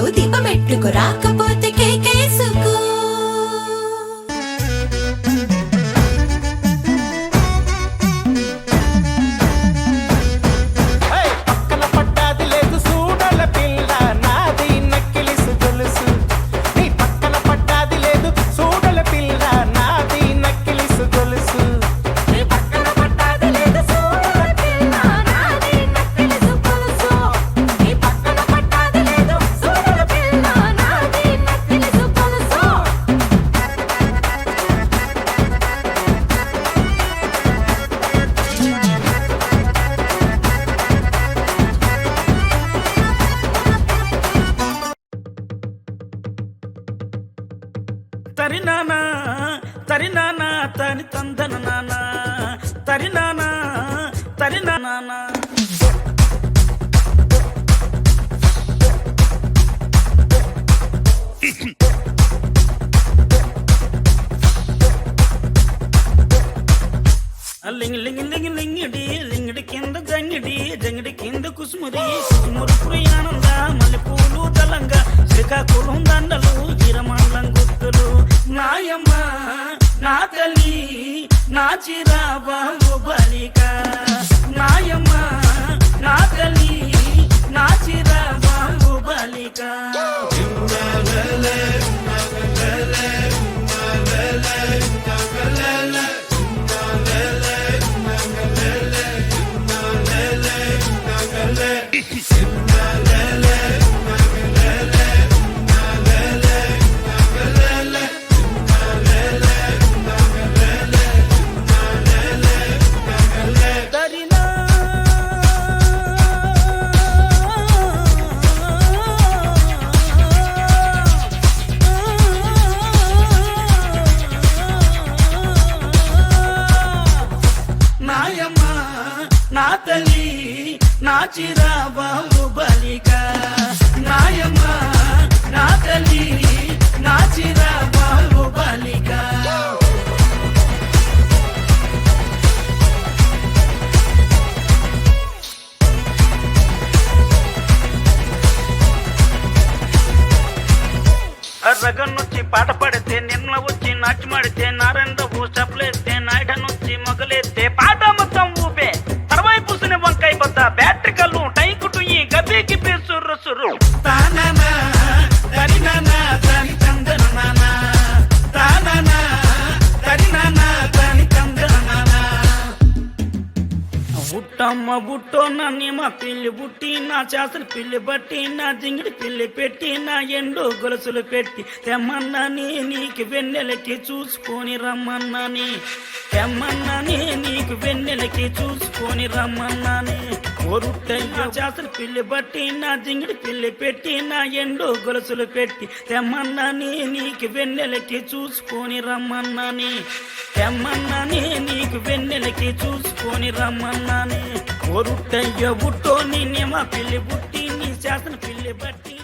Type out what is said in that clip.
ఇంట్లో దీపమెట్టుకు రాకపోతే కేకేసుకో. తరినానా తరినానా తని తందన నానా తరినానా తరినానా లింగి లింగి లింగి లింగిడి లింగిడి కింద జంగిడి జంగిడి కింద కుసుమురి కుసుమురు ప్రియానంద మల్లెపూలు దళంగా శ్రీకాకుళం దండలు గిరమండలం గుర్తులు నాయమ్మ నా తల్లి నా చిరాబాబు బలిక నాయమ్మ నా తల్లి నా చిరాబాబు బలిక నా తల్లి నా చిరాబాబు బలిక నాయమ్మ నా తల్లి నా చిరాబాబు బలిక రగన్నొచ్చి పాట పడితే నిన్న వచ్చి నాట్యమాడితే నారాయణరావు చప్పలేస్తే నాయుడనొచ్చి మొగలేస్తే పాట మొత్తం ఊపే తర్వాయి పూసిన వంకాయ బద్ద బ్యాటరీ కళ్ళు టైకుటు ఈ గబే గిబ్బే సుర్రు సుర్రు తానానా తరినానా తని చందన నానా తానానా తరినానా తని చందన నానా బుట్టమ్మ బుట్టో నన్ను మా పిల్లి బుట్టి నా చేసలు పిల్లి బట్టి నా జింగిడి పిల్లి పెట్టి నా ఎండు గొలుసులు పెట్టి తెమ్మన్నాని నీకు వెన్నెలకి చూసుకొని రమ్మన్నాని తెమ్మన్నాని నీకు వెన్నెలకి చూసుకొని రమ్మన్నాని ఒరుట్టయ్య చేసలు పిల్లి బట్టి నా జింగిడి పిల్లి పెట్టి నా ఎండు గొలుసులు పెట్టి తెమ్మన్నాని నీకు వెన్నెలకి చూసుకొని రమ్మన్నాని తెమ్మన్నాని నీకు వెన్నెలకి చూసుకొని రమ్మన్నాని ఒరుట్టయ్య బుట్టో నిన్నే మా పిల్లి బుట్టి నీ చేసిన పిల్లి బట్టి